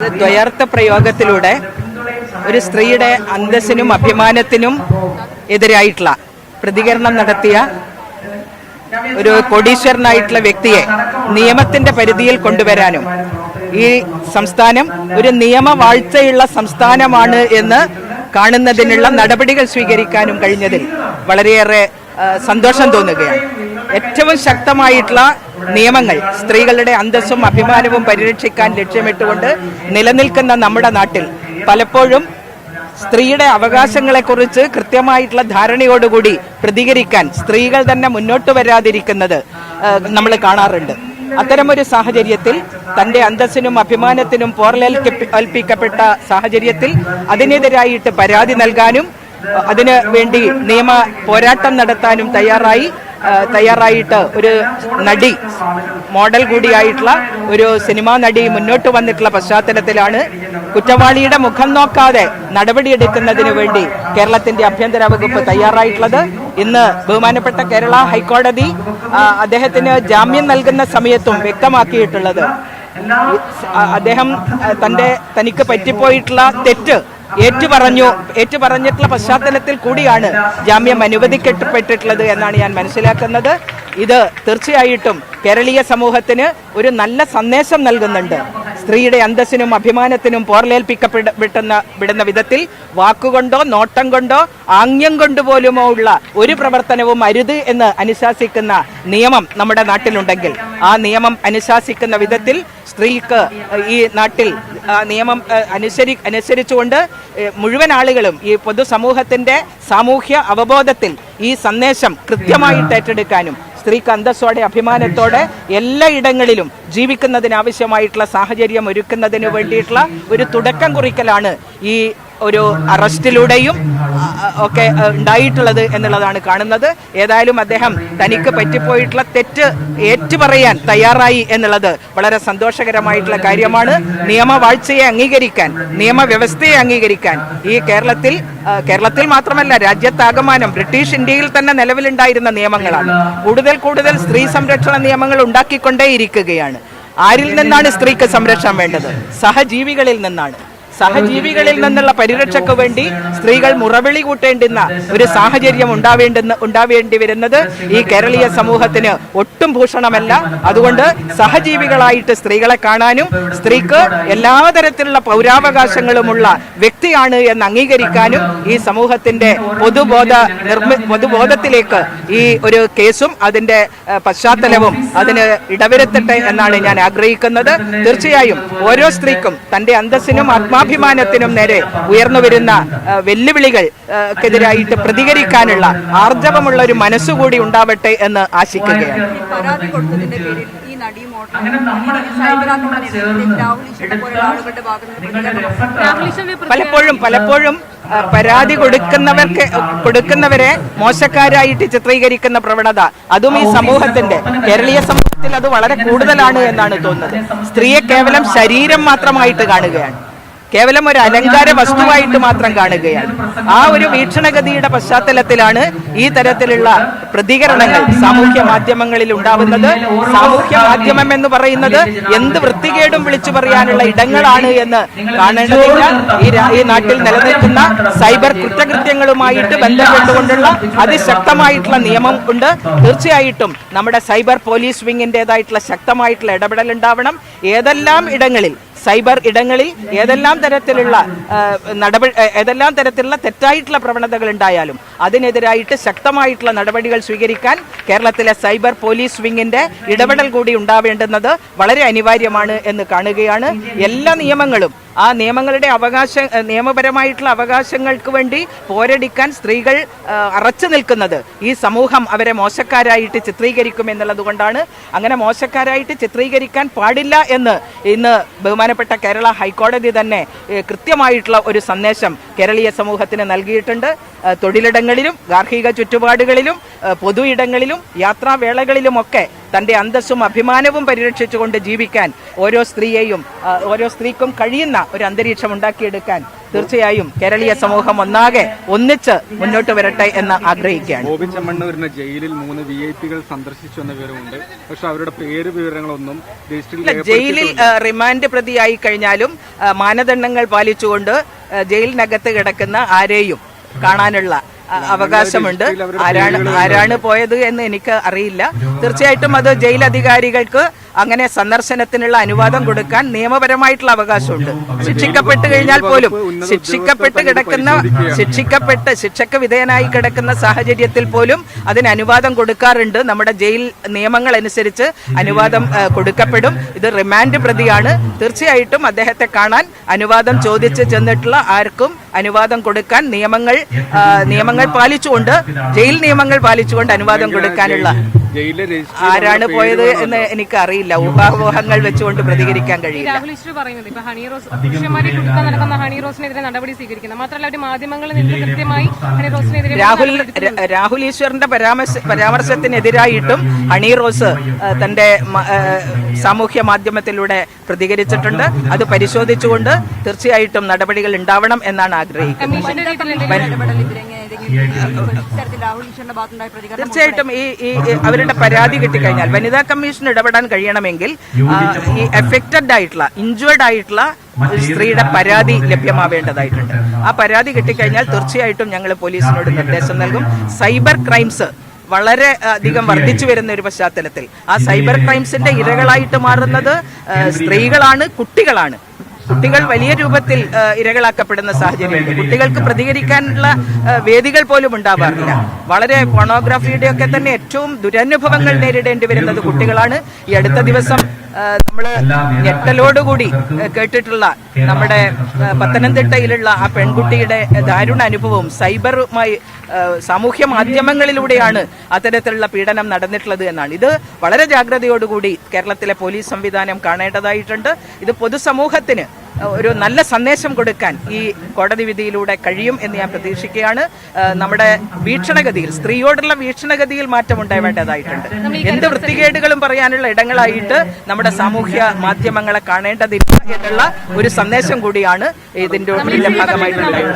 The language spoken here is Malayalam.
ദ്വയാർത്ഥ പ്രയോഗത്തിലൂടെ ഒരു സ്ത്രീയുടെ അന്തസ്സിനും അഭിമാനത്തിനും എതിരായിട്ടുള്ള പ്രതികരണം നടത്തിയ ഒരു കോടീശ്വരനായിട്ടുള്ള വ്യക്തിയെ നിയമത്തിന്റെ പരിധിയിൽ കൊണ്ടുവരാനും ഈ സംസ്ഥാനം ഒരു നിയമവാഴ്ചയുള്ള സംസ്ഥാനമാണ് എന്ന് കാണുന്നതിനുള്ള നടപടികൾ സ്വീകരിക്കാനും കഴിഞ്ഞതിൽ വളരെയേറെ സന്തോഷം തോന്നുകയാണ്. ഏറ്റവും ശക്തമായിട്ടുള്ള നിയമങ്ങൾ സ്ത്രീകളുടെ അന്തസ്സും അഭിമാനവും പരിരക്ഷിക്കാൻ ലക്ഷ്യമിട്ടുകൊണ്ട് നിലനിൽക്കുന്ന നമ്മുടെ നാട്ടിൽ പലപ്പോഴും സ്ത്രീയുടെ അവകാശങ്ങളെക്കുറിച്ച് കൃത്യമായിട്ടുള്ള ധാരണയോടുകൂടി പ്രതികരിക്കാൻ സ്ത്രീകൾ തന്നെ മുന്നോട്ട് വരാതിരിക്കുന്നത് നമ്മൾ കാണാറുണ്ട്. അത്തരമൊരു സാഹചര്യത്തിൽ തന്റെ അന്തസ്സിനും അഭിമാനത്തിനും പോറലേൽപ്പിക്കപ്പെട്ട സാഹചര്യത്തിൽ അതിനെതിരായിട്ട് പരാതി നൽകാനും അതിനു വേണ്ടി നിയമ പോരാട്ടം നടത്താനും തയ്യാറായിട്ട് ഒരു നടി, മോഡൽ കൂടിയായിട്ടുള്ള ഒരു സിനിമാ നടി മുന്നോട്ട് വന്നിട്ടുള്ള പശ്ചാത്തലത്തിലാണ് കുറ്റവാളിയുടെ മുഖം നോക്കാതെ നടപടിയെടുക്കുന്നതിന് വേണ്ടി കേരളത്തിന്റെ ആഭ്യന്തര വകുപ്പ് തയ്യാറായിട്ടുള്ളത്. ഇന്ന് ബഹുമാനപ്പെട്ട കേരള ഹൈക്കോടതി അദ്ദേഹത്തിന് ജാമ്യം നൽകുന്ന സമയത്തും വ്യക്തമാക്കിയിട്ടുള്ളത് അദ്ദേഹം തനിക്ക് പറ്റിപ്പോയിട്ടുള്ള തെറ്റ് ഏറ്റുപറഞ്ഞിട്ടുള്ള പശ്ചാത്തലത്തിൽ കൂടിയാണ് ജാമ്യം അനുവദിക്കപ്പെട്ടിട്ടുള്ളത് എന്നാണ് ഞാൻ മനസ്സിലാക്കുന്നത്. ഇത് തീർച്ചയായിട്ടും കേരളീയ സമൂഹത്തിന് ഒരു നല്ല സന്ദേശം നൽകുന്നുണ്ട്. സ്ത്രീയുടെ അന്തസ്സിനും അഭിമാനത്തിനും പോറലേൽപ്പിക്കപ്പെടുന്ന വിധത്തിൽ വാക്കുകൊണ്ടോ നോട്ടം കൊണ്ടോ ആംഗ്യം കൊണ്ടുപോലുമോ ഉള്ള ഒരു പ്രവർത്തനവും അരുത് എന്ന് അനുശാസിക്കുന്ന നിയമം നമ്മുടെ നാട്ടിലുണ്ടെങ്കിൽ ആ നിയമം അനുശാസിക്കുന്ന വിധത്തിൽ സ്ത്രീക്ക് ഈ നാട്ടിൽ നിയമം അനുസരിച്ചുകൊണ്ട് മുഴുവൻ ആളുകളും ഈ പൊതുസമൂഹത്തിന്റെ സാമൂഹ്യ അവബോധത്തിൽ ഈ സന്ദേശം കൃത്യമായിട്ട് ഏറ്റെടുക്കാനും സ്ത്രീക്ക് അന്തസ്സോടെ അഭിമാനത്തോടെ എല്ലായിടങ്ങളിലും ജീവിക്കുന്നതിനാവശ്യമായിട്ടുള്ള സാഹചര്യം ഒരുക്കുന്നതിന് വേണ്ടിയിട്ടുള്ള ഒരു തുടക്കം കുറിക്കലാണ് ഈ ഒരു അറസ്റ്റിലൂടെയും ഒക്കെ ഉണ്ടായിട്ടുള്ളത് എന്നുള്ളതാണ് കാണുന്നത്. ഏതായാലും അദ്ദേഹം തനിക്ക് പറ്റിപ്പോയിട്ടുള്ള തെറ്റ് ഏറ്റുപറയാൻ തയ്യാറായി എന്നുള്ളത് വളരെ സന്തോഷകരമായിട്ടുള്ള കാര്യമാണ്. നിയമവാഴ്ചയെ അംഗീകരിക്കാൻ, നിയമവ്യവസ്ഥയെ അംഗീകരിക്കാൻ ഈ കേരളത്തിൽ മാത്രമല്ല രാജ്യത്താകമാനം ബ്രിട്ടീഷ് ഇന്ത്യയിൽ തന്നെ നിലവിലുണ്ടായിരുന്ന നിയമങ്ങളാണ്. കൂടുതൽ സ്ത്രീ സംരക്ഷണ നിയമങ്ങൾ ഉണ്ടാക്കിക്കൊണ്ടേയിരിക്കുകയാണ്. ആരിൽ നിന്നാണ് സ്ത്രീക്ക് സംരക്ഷണം വേണ്ടത്? സഹജീവികളിൽ നിന്നുള്ള പരിരക്ഷയ്ക്ക് വേണ്ടി സ്ത്രീകൾ മുറവിളി കൂട്ടേണ്ടുന്ന ഒരു സാഹചര്യം ഉണ്ടാവേണ്ടി വരുന്നത് ഈ കേരളീയ സമൂഹത്തിന് ഒട്ടും ഭൂഷണമല്ല. അതുകൊണ്ട് സഹജീവികളായിട്ട് സ്ത്രീകളെ കാണാനും സ്ത്രീക്ക് എല്ലാ തരത്തിലുള്ള പൗരാവകാശങ്ങളുമുള്ള വ്യക്തിയാണ് എന്ന് അംഗീകരിക്കാനും ഈ സമൂഹത്തിന്റെ പൊതുബോധത്തിലേക്ക് ഈ ഒരു കേസും അതിന്റെ പശ്ചാത്തലവും അതിന് ഇടവരുത്തട്ടെ എന്നാണ് ഞാൻ ആഗ്രഹിക്കുന്നത്. തീർച്ചയായും ഓരോ സ്ത്രീക്കും തന്റെ അന്തസ്സിനും ആത്മാഭിമാനത്തിനും നേരെ ഉയർന്നു വരുന്ന വെല്ലുവിളികൾക്കെതിരായിട്ട് പ്രതികരിക്കാനുള്ള ആർജവമുള്ള ഒരു മനസ്സുകൂടി ഉണ്ടാവട്ടെ എന്ന് ആശിക്കുകയാണ്. പലപ്പോഴും പരാതി കൊടുക്കുന്നവരെ മോശക്കാരായിട്ട് ചിത്രീകരിക്കുന്ന പ്രവണത, അതും ഈ സമൂഹത്തിന്റെ കേരളീയ സമൂഹത്തിൽ അത് വളരെ കൂടുതലാണ് എന്നാണ് തോന്നുന്നത്. സ്ത്രീയെ കേവലം ശരീരം മാത്രമായിട്ട് കാണുകയാണ്, കേവലം ഒരു അലങ്കാര വസ്തുവായിട്ട് മാത്രം കാണുകയാണ്. ആ ഒരു വീക്ഷണഗതിയുടെ പശ്ചാത്തലത്തിലാണ് ഈ തരത്തിലുള്ള പ്രതികരണങ്ങൾ സാമൂഹ്യ മാധ്യമങ്ങളിൽ ഉണ്ടാവുന്നത്. സാമൂഹ്യ മാധ്യമം എന്ന് പറയുന്നത് എന്ത് വൃത്തികേടും വിളിച്ചു പറയാനുള്ള ഇടങ്ങളാണ് എന്ന് കാണേണ്ടതില്ല. ഈ നാട്ടിൽ നിലനിൽക്കുന്ന സൈബർ കുറ്റകൃത്യങ്ങളുമായിട്ട് ബന്ധപ്പെട്ടുകൊണ്ടുള്ള അതിശക്തമായിട്ടുള്ള നിയമം ഉണ്ട്. തീർച്ചയായിട്ടും നമ്മുടെ സൈബർ പോലീസ് വിങ്ങിൻ്റെതായിട്ടുള്ള ശക്തമായിട്ടുള്ള ഇടപെടൽ ഉണ്ടാവണം. സൈബർ ഇടങ്ങളിൽ ഏതെല്ലാം തരത്തിലുള്ള തെറ്റായിട്ടുള്ള പ്രവണതകൾ ഉണ്ടായാലും അതിനെതിരായിട്ട് ശക്തമായിട്ടുള്ള നടപടികൾ സ്വീകരിക്കാൻ കേരളത്തിലെ സൈബർ പോലീസ് വിങ്ങിന്റെ ഇടപെടൽ കൂടി ഉണ്ടാവേണ്ടുന്നത് വളരെ അനിവാര്യമാണ് എന്ന് കാണുകയാണ്. എല്ലാ നിയമങ്ങളും ആ നിയമപരമായിട്ടുള്ള അവകാശങ്ങൾക്ക് വേണ്ടി പോരടിക്കാൻ സ്ത്രീകൾ അറച്ചു നിൽക്കുന്നത് ഈ സമൂഹം അവരെ മോശക്കാരായിട്ട് ചിത്രീകരിക്കും എന്നുള്ളത് കൊണ്ടാണ്. അങ്ങനെ മോശക്കാരായിട്ട് ചിത്രീകരിക്കാൻ പാടില്ല എന്ന് ഇന്ന് ബഹുമാനപ്പെട്ട കേരള ഹൈക്കോടതി തന്നെ കൃത്യമായിട്ടുള്ള ഒരു സന്ദേശം കേരളീയ സമൂഹത്തിന് നൽകിയിട്ടുണ്ട്. തൊഴിലിടങ്ങളിലും ഗാർഹിക ചുറ്റുപാടുകളിലും പൊതു ഇടങ്ങളിലും യാത്രാവേളകളിലുമൊക്കെ തന്റെ അന്തസ്സും അഭിമാനവും പരിരക്ഷിച്ചുകൊണ്ട് ജീവിക്കാൻ ഓരോ സ്ത്രീക്കും കഴിയുന്ന ഒരു അന്തരീക്ഷം ഉണ്ടാക്കിയെടുക്കാൻ തീർച്ചയായും കേരളീയ സമൂഹം ഒന്നാകെ ഒന്നിച്ച് മുന്നോട്ട് വരട്ടെ എന്ന് ആഗ്രഹിക്കുകയാണ്. ബോബി ചെമ്മണ്ണൂരിനെ ജയിലിൽ 3 VIP-കൾ സന്ദർശിച്ചു എന്ന വിവരമുണ്ട്. പക്ഷെ അവരുടെ പേര് വിവരങ്ങളൊന്നും ജയിലിൽ റിമാൻഡ് പ്രതിയായി കഴിഞ്ഞാലും മാനദണ്ഡങ്ങൾ പാലിച്ചുകൊണ്ട് ജയിലിനകത്ത് കിടക്കുന്ന ആരെയും കാണാനുള്ള അവകാശമുണ്ട്. ആരാണ് പോയത് എന്ന് എനിക്ക് അറിയില്ല. തീർച്ചയായിട്ടും അത് ജയിൽ അധികാരികൾക്ക് അങ്ങനെ സന്ദർശനത്തിനുള്ള അനുവാദം കൊടുക്കാൻ നിയമപരമായിട്ടുള്ള അവകാശമുണ്ട്. ശിക്ഷിക്കപ്പെട്ട് കഴിഞ്ഞാൽ പോലും ശിക്ഷയ്ക്ക് വിധേയനായി കിടക്കുന്ന സാഹചര്യത്തിൽ പോലും അതിന് അനുവാദം കൊടുക്കാറുണ്ട്. നമ്മുടെ ജയിൽ നിയമങ്ങൾ അനുസരിച്ച് അനുവാദം കൊടുക്കപ്പെടും. ഇത് റിമാൻഡ് പ്രതിയാണ്. തീർച്ചയായിട്ടും അദ്ദേഹത്തെ കാണാൻ അനുവാദം ചോദിച്ച് ചെന്നിട്ടുള്ള ആർക്കും അനുവാദം കൊടുക്കാൻ നിയമങ്ങൾ പാലിച്ചുകൊണ്ട് ജയിൽ നിയമങ്ങൾ പാലിച്ചുകൊണ്ട് അനുവാദം കൊടുക്കാനുള്ള ആരാണ് പോയത് എന്ന് എനിക്ക് അറിയില്ല. ഊഹാപോഹങ്ങൾ വെച്ചുകൊണ്ട് പ്രതികരിക്കാൻ കഴിയില്ല. രാഹുൽ ഈശ്വർ പറയുന്നത് ഇപ്പൊ ഹണി റോസ് പുരുഷന്മാരെ കൊടുക്കാൻ നടക്കുന്ന ഹണി റോസിനെതിരെ നടപടി സ്വീകരിക്കുന്നത് മാത്രമല്ല അവർ മാധ്യമങ്ങളിൽ നിന്ന് കൃത്യമായി ഹണി റോസിനെതിരെ രാഹുൽ ഈശ്വറിന്റെ പരാമർശത്തിനെതിരായിട്ടും ഹണി റോസ് തന്റെ സാമൂഹ്യ മാധ്യമത്തിലൂടെ പ്രതികരിച്ചിട്ടുണ്ട്. അത് പരിശോധിച്ചുകൊണ്ട് തീർച്ചയായിട്ടും നടപടികൾ ഉണ്ടാവണം എന്നാണ് ആഗ്രഹിക്കുന്നത്. തീർച്ചയായിട്ടും ഈ അവരുടെ പരാതി കിട്ടിക്കഴിഞ്ഞാൽ വനിതാ കമ്മീഷൻ ഇടപെടാൻ കഴിയണമെങ്കിൽ ഈ എഫക്റ്റഡ് ആയിട്ടുള്ള ഇഞ്ചേർഡ് ആയിട്ടുള്ള സ്ത്രീയുടെ പരാതി ലഭ്യമാവേണ്ടതായിട്ടുണ്ട്. ആ പരാതി കിട്ടിക്കഴിഞ്ഞാൽ തീർച്ചയായിട്ടും ഞങ്ങൾ പോലീസിനോട് നിർദ്ദേശം നൽകും. സൈബർ ക്രൈംസ് വളരെ അധികം വർദ്ധിച്ചു വരുന്ന ഒരു പശ്ചാത്തലത്തിൽ ആ സൈബർ ക്രൈംസിന്റെ ഇരകളായിട്ട് മാറുന്നത് സ്ത്രീകളാണ്, കുട്ടികളാണ്. കുട്ടികൾ വലിയ രൂപത്തിൽ ഇരകളാക്കപ്പെടുന്ന സാഹചര്യമുണ്ട്. കുട്ടികൾക്ക് പ്രതികരിക്കാനുള്ള വേദികൾ പോലും ഉണ്ടാവാറില്ല. വളരെ പോണോഗ്രാഫിയുടെ ഒക്കെ തന്നെ ഏറ്റവും ദുരനുഭവങ്ങൾ നേരിടേണ്ടി വരുന്നത് കുട്ടികളാണ്. ഈ അടുത്ത ദിവസം നമ്മൾ ഞെട്ടലോടുകൂടി കേട്ടിട്ടുള്ള നമ്മുടെ പത്തനംതിട്ടയിലുള്ള ആ പെൺകുട്ടിയുടെ ദാരുണ അനുഭവവും സൈബറുമായി സാമൂഹ്യ മാധ്യമങ്ങളിലൂടെയാണ് അത്തരത്തിലുള്ള പീഡനം നടന്നിട്ടുള്ളത് എന്നാണ്. ഇത് വളരെ ജാഗ്രതയോടുകൂടി കേരളത്തിലെ പോലീസ് സംവിധാനം കാണേണ്ടതായിട്ടുണ്ട്. ഇത് പൊതുസമൂഹത്തിന് ഒരു നല്ല സന്ദേശം കൊടുക്കാൻ ഈ കോടതി വിധിയിലൂടെ കഴിയും എന്ന് ഞാൻ പ്രതീക്ഷിക്കുകയാണ്. നമ്മുടെ വീക്ഷണഗതിയിൽ, സ്ത്രീയോടുള്ള വീക്ഷണഗതിയിൽ മാറ്റം ഉണ്ടാവേണ്ടതായിട്ടുണ്ട്. എന്ത് വൃത്തികേടുകളും പറയാനുള്ള ഇടങ്ങളായിട്ട് നമ്മുടെ സാമൂഹ്യ മാധ്യമങ്ങളെ കാണേണ്ടതില്ല എന്നുള്ള ഒരു സന്ദേശം കൂടിയാണ് ഇതിന്റെ ഭാഗമായിട്ടുള്ളത്.